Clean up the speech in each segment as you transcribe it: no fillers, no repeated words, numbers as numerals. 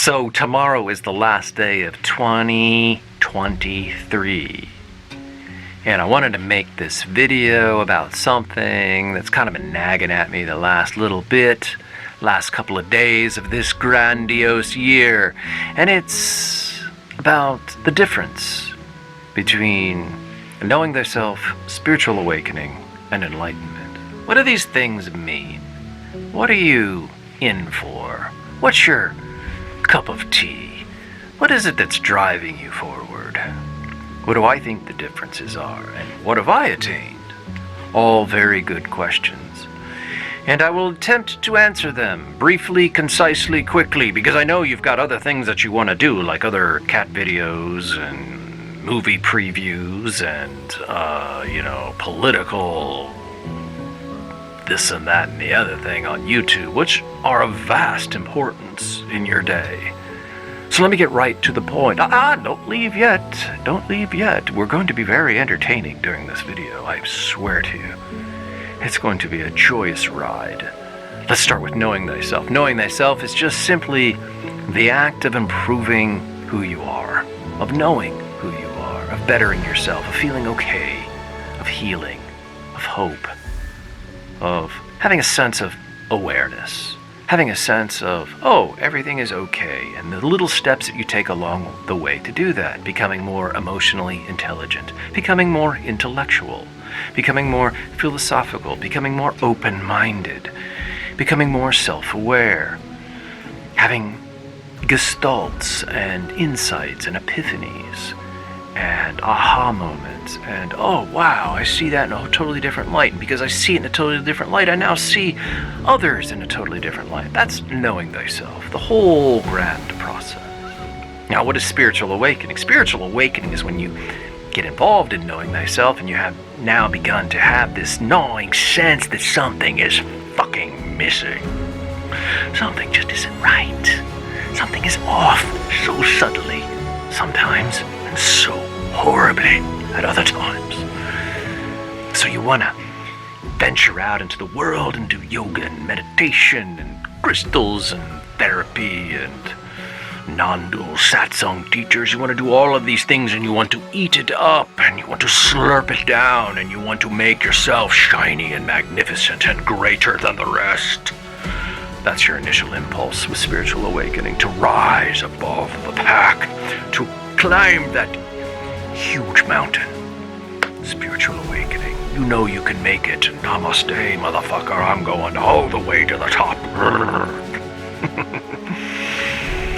So tomorrow is the last day of 2023. And I wanted to make this video about something that's kind of been nagging at me the last little bit, last couple of days of this grandiose year. And it's about the difference between knowing thyself, spiritual awakening, and enlightenment. What do these things mean? What are you in for? What's your cup of tea? What is it that's driving you forward? What do I think the differences are? And what have I attained? All very good questions. And I will attempt to answer them briefly, concisely, quickly, because I know you've got other things that you want to do, like other cat videos and movie previews and, political this and that and the other thing on YouTube, which are of vast importance in your day. So let me get right to the point. Don't leave yet. Don't leave yet. We're going to be very entertaining during this video, I swear to you. It's going to be a joyous ride. Let's start with knowing thyself. Knowing thyself is just simply the act of improving who you are, of knowing who you are, of bettering yourself, of feeling okay, of healing, of hope, of having a sense of awareness, having a sense of, oh, everything is okay, and the little steps that you take along the way to do that, becoming more emotionally intelligent, becoming more intellectual, becoming more philosophical, becoming more open-minded, becoming more self-aware, having gestalts and insights and epiphanies and aha moments, and oh wow, I see that in a totally different light, and because I see it in a totally different light, I now see others in a totally different light. That's knowing thyself, the whole grand process. Now, what is spiritual awakening? Spiritual awakening is when you get involved in knowing thyself and you have now begun to have this gnawing sense that something is fucking missing. Something just isn't right. Something is off so subtly sometimes, and so horribly at other times. So you want to venture out into the world and do yoga and meditation and crystals and therapy and non-dual satsang teachers. You want to do all of these things, and you want to eat it up, and you want to slurp it down, and you want to make yourself shiny and magnificent and greater than the rest. That's your initial impulse with spiritual awakening, to rise above the pack, to climb that huge mountain. Spiritual awakening. You know you can make it. Namaste, motherfucker. I'm going all the way to the top.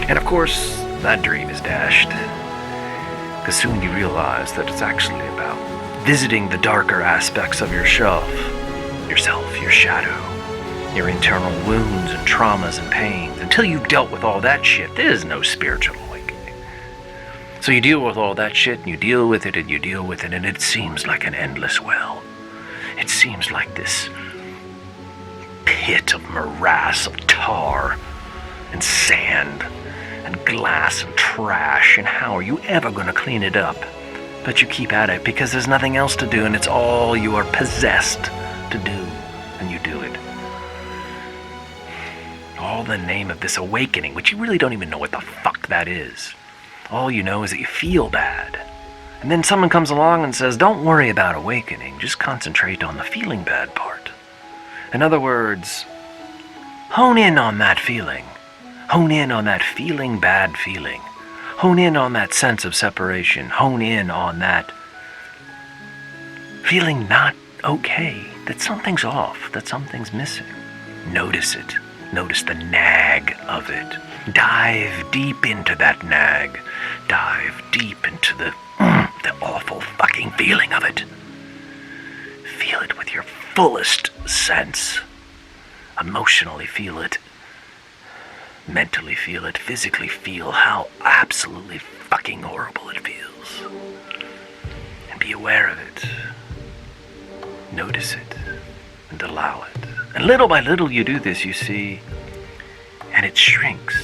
And of course, that dream is dashed, because soon you realize that it's actually about visiting the darker aspects of yourself, your shadow, your internal wounds and traumas and pains. Until you've dealt with all that shit, there is no spiritual awakening. So you deal with all that shit, and you deal with it, and you deal with it, and it seems like an endless well. It seems like this pit of morass of tar and sand and glass and trash, and how are you ever going to clean it up? But you keep at it because there's nothing else to do, and it's all you are possessed to do, and you do it. All in the name of this awakening, which you really don't even know what the fuck that is. All you know is that you feel bad. And then someone comes along and says, don't worry about awakening, just concentrate on the feeling bad part. In other words, hone in on that feeling. Hone in on that feeling bad feeling. Hone in on that sense of separation. Hone in on that feeling not okay, that something's off, that something's missing. Notice it. Notice the nag of it. Dive deep into that nag. Dive deep into the awful fucking feeling of it. Feel it with your fullest sense. Emotionally feel it. Mentally feel it. Physically feel how absolutely fucking horrible it feels. And be aware of it. Notice it. And allow it. And little by little you do this, you see, and it shrinks,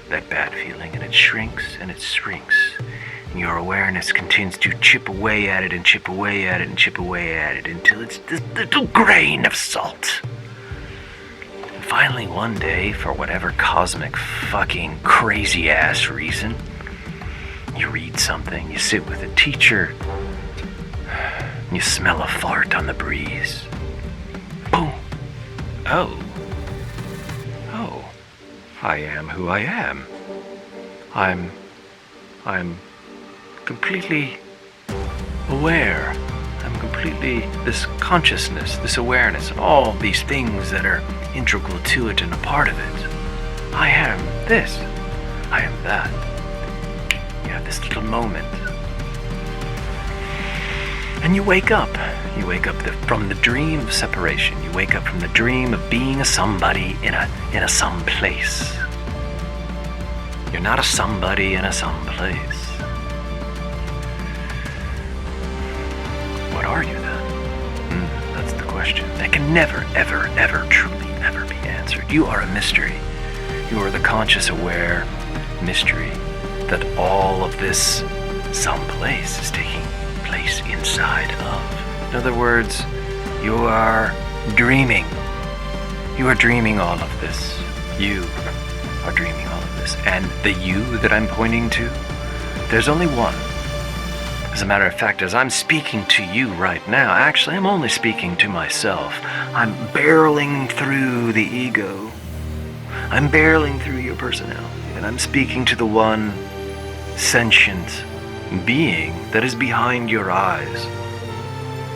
that bad feeling, and it shrinks and it shrinks. And your awareness continues to chip away at it and chip away at it and chip away at it until it's this little grain of salt. And finally one day, for whatever cosmic fucking crazy ass reason, you read something, you sit with a teacher, you smell a fart on the breeze. Boom. Oh, I am who I am. I'm completely aware. I'm completely this consciousness, this awareness, and all these things that are integral to it and a part of it. I am this. I am that. You have this little moment. And you wake up. You wake up from the dream of separation. You wake up from the dream of being a somebody in a someplace. You're not a somebody in a someplace. What are you then? That's the question. That can never, ever, ever, truly, ever be answered. You are a mystery. You are the conscious, aware mystery that all of this someplace is taking place inside of. In other words, you are dreaming. You are dreaming all of this. You are dreaming all of this. And the you that I'm pointing to, there's only one. As a matter of fact, as I'm speaking to you right now, actually, I'm only speaking to myself. I'm barreling through the ego. I'm barreling through your personality, and I'm speaking to the one sentient being that is behind your eyes.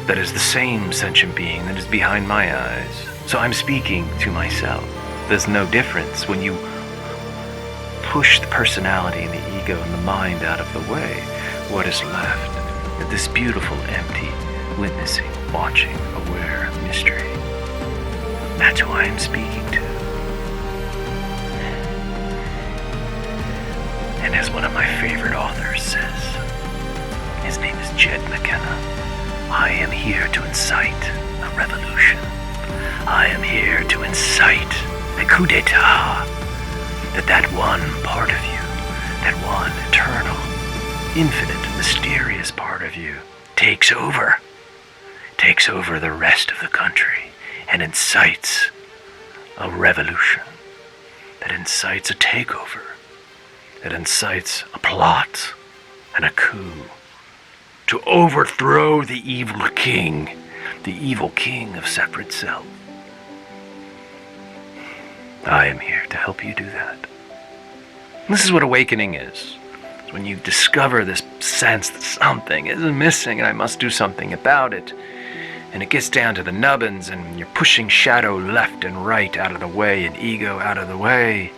That is the same sentient being that is behind my eyes. So I'm speaking to myself. There's no difference when you push the personality and the ego and the mind out of the way. What is left? This beautiful, empty, witnessing, watching, aware mystery. That's who I am speaking to. And as one of my favorite authors says, his name is Jed McKenna, I am here to incite a revolution. I am here to incite a coup d'etat. That one part of you, that one eternal, infinite, mysterious part of you takes over the rest of the country and incites a revolution, that incites a takeover, that incites a plot and a coup to overthrow the evil king of separate self. I am here to help you do that. This is what awakening is. It's when you discover this sense that something is missing and I must do something about it. And it gets down to the nubbins and you're pushing shadow left and right out of the way and ego out of the way.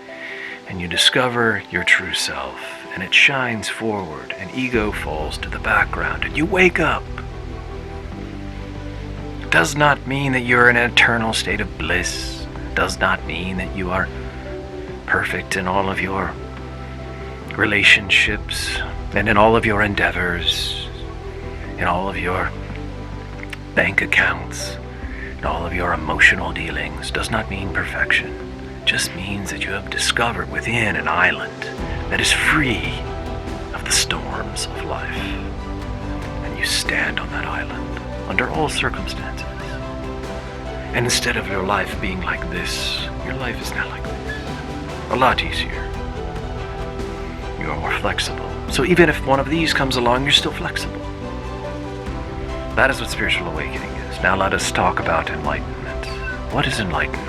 And you discover your true self and it shines forward and ego falls to the background and you wake up. It does not mean that you're in an eternal state of bliss. It does not mean that you are perfect in all of your relationships and in all of your endeavors, in all of your bank accounts, in all of your emotional dealings. Does not mean perfection. It just means that you have discovered within an island that is free of the storms of life. And you stand on that island under all circumstances. And instead of your life being like this, your life is now like this. A lot easier. You are more flexible. So even if one of these comes along, you're still flexible. That is what spiritual awakening is. Now let us talk about enlightenment. What is enlightenment?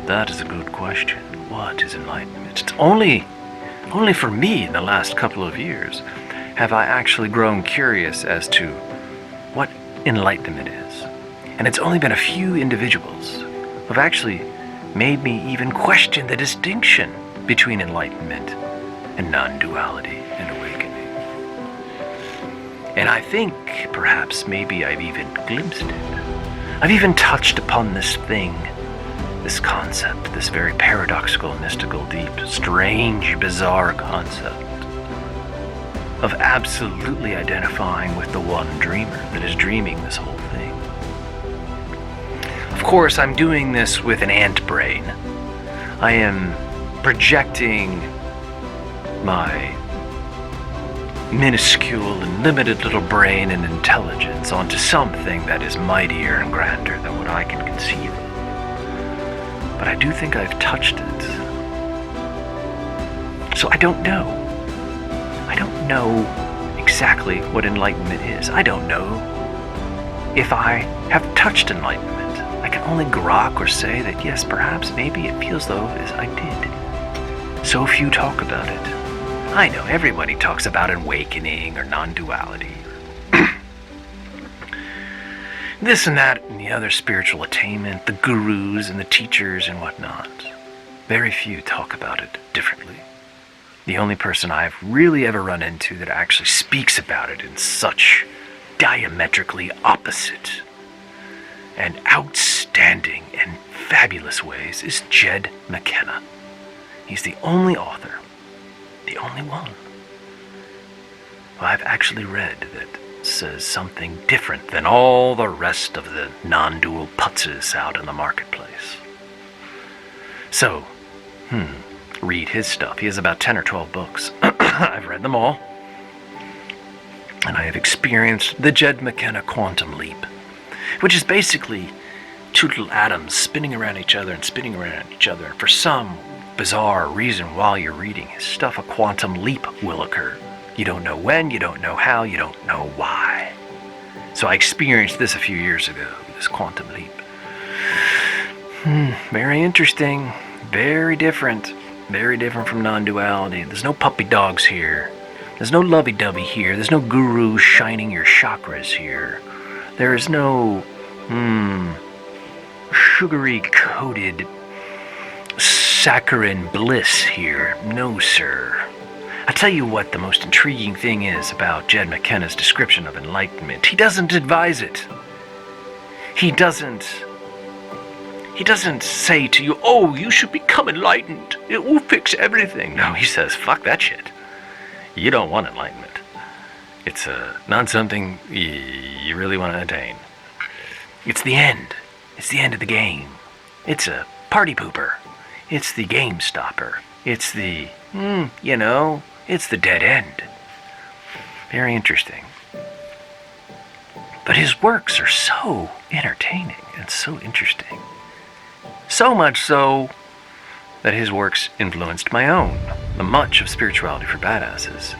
That is a good question. What is enlightenment? It's only for me in the last couple of years have I actually grown curious as to what enlightenment is. And it's only been a few individuals who have actually made me even question the distinction between enlightenment and non-duality and awakening. And I think perhaps maybe I've even glimpsed it. I've even touched upon this thing, this concept, this very paradoxical, mystical, deep, strange, bizarre concept of absolutely identifying with the one dreamer that is dreaming this whole thing. Of course, I'm doing this with an ant brain. I am projecting my minuscule and limited little brain and intelligence onto something that is mightier and grander than what I can conceive of. but I do think I've touched it. So I don't know. I don't know exactly what enlightenment is. I don't know if I have touched enlightenment. I can only grok or say that yes, perhaps, maybe it feels though as I did. So few talk about it. I know everybody talks about awakening or non-duality. This and that and the other spiritual attainment, the gurus and the teachers and whatnot. Very few talk about it differently. The only person I've really ever run into that actually speaks about it in such diametrically opposite and outstanding and fabulous ways is Jed McKenna. He's the only author, the only one, who I've actually read that says something different than all the rest of the non-dual putzes out in the marketplace. So, read his stuff. He has about 10 or 12 books. I've read them all. And I have experienced the Jed McKenna quantum leap, which is basically two little atoms spinning around each other and spinning around each other. And for some bizarre reason, while you're reading his stuff, a quantum leap will occur. You don't know when, you don't know how, you don't know why. So I experienced this a few years ago, this quantum leap. Very interesting, very different from non-duality. There's no puppy dogs here. There's no lovey-dovey here. There's no guru shining your chakras here. There is no, sugary-coated saccharine bliss here. No, sir. I tell you what the most intriguing thing is about Jed McKenna's description of enlightenment. He doesn't advise it. He doesn't say to you, oh, you should become enlightened. It will fix everything. No, he says, fuck that shit. You don't want enlightenment. It's not something you really want to attain. It's the end. It's the end of the game. It's a party pooper. It's the game stopper. It's the, it's the dead end. Very interesting. But his works are so entertaining and so interesting. So much so that his works influenced my own. The Much of Spirituality for Badasses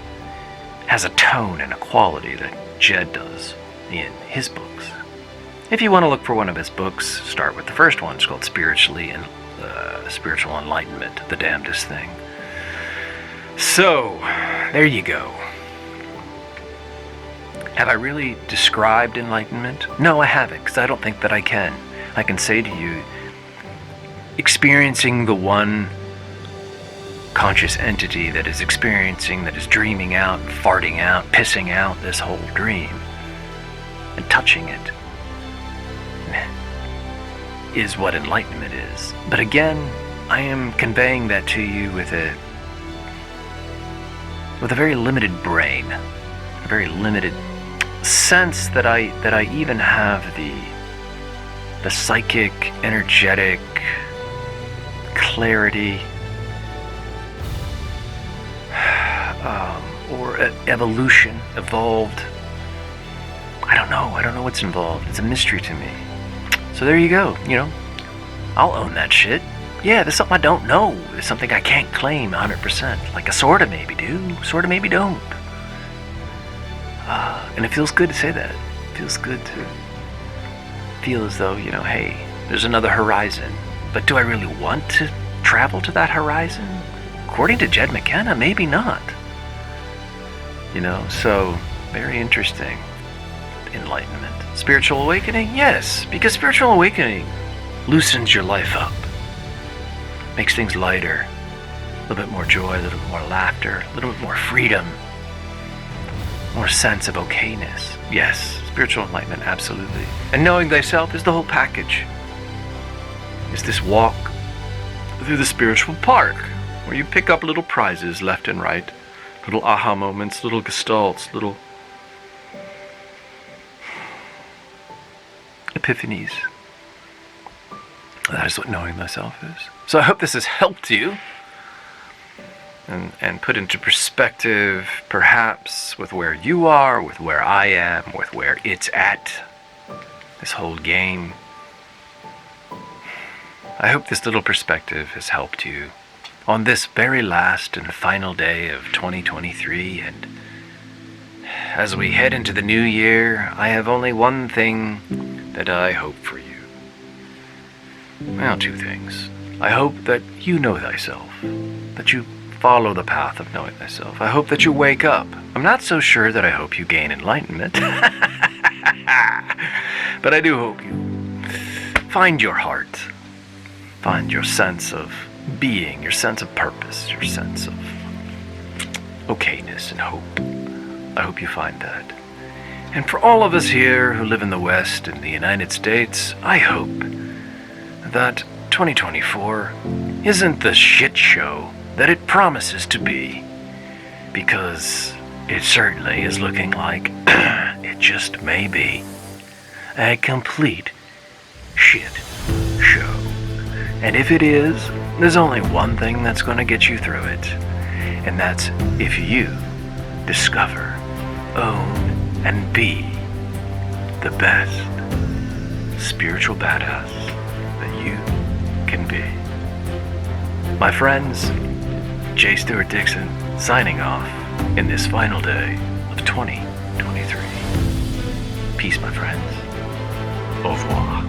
has a tone and a quality that Jed does in his books. If you want to look for one of his books, start with the first one. It's called Spiritual Enlightenment, the damnedest thing. So, there you go. Have I really described enlightenment? No, I haven't, because I don't think that I can. I can say to you, experiencing the one conscious entity that is experiencing, that is dreaming out, farting out, pissing out this whole dream, and touching it, is what enlightenment is. But again, I am conveying that to you with a very limited brain, a very limited sense that I even have the psychic, energetic clarity or evolution, evolved. I don't know what's involved. It's a mystery to me. So there you go, I'll own that shit. Yeah, there's something I don't know. There's something I can't claim 100%. Like I sorta maybe do, sorta maybe don't. And it feels good to say that. It feels good to feel as though, hey, there's another horizon. But do I really want to travel to that horizon? According to Jed McKenna, maybe not. So very interesting. Enlightenment. Spiritual awakening? Yes, because spiritual awakening loosens your life up. Makes things lighter. A little bit more joy, a little bit more laughter, a little bit more freedom. More sense of okayness. Yes, spiritual enlightenment, absolutely. And knowing thyself is the whole package. It's this walk through the spiritual park, where you pick up little prizes left and right, little aha moments, little gestalts, little epiphanies. That is what knowing thyself is. So I hope this has helped you and put into perspective, perhaps, with where you are, with where I am, with where it's at, this whole game. I hope this little perspective has helped you on this very last and final day of 2023, and as we head into the new year, I have only one thing that I hope for you. Well, two things. I hope that you know thyself, that you follow the path of knowing thyself. I hope that you wake up. I'm not so sure that I hope you gain enlightenment, but I do hope you find your heart, find your sense of being, your sense of purpose, your sense of okayness and hope. I hope you find that. And for all of us here who live in the West, in the United States, I hope that 2024 isn't the shit show that it promises to be, because it certainly is looking like it just may be a complete shit show. And if it is, there's only one thing that's going to get you through it, and that's if you discover, own, and be the best spiritual badass that you can be. My friends, J. Stewart Dixon signing off in this final day of 2023. Peace, my friends. Au revoir.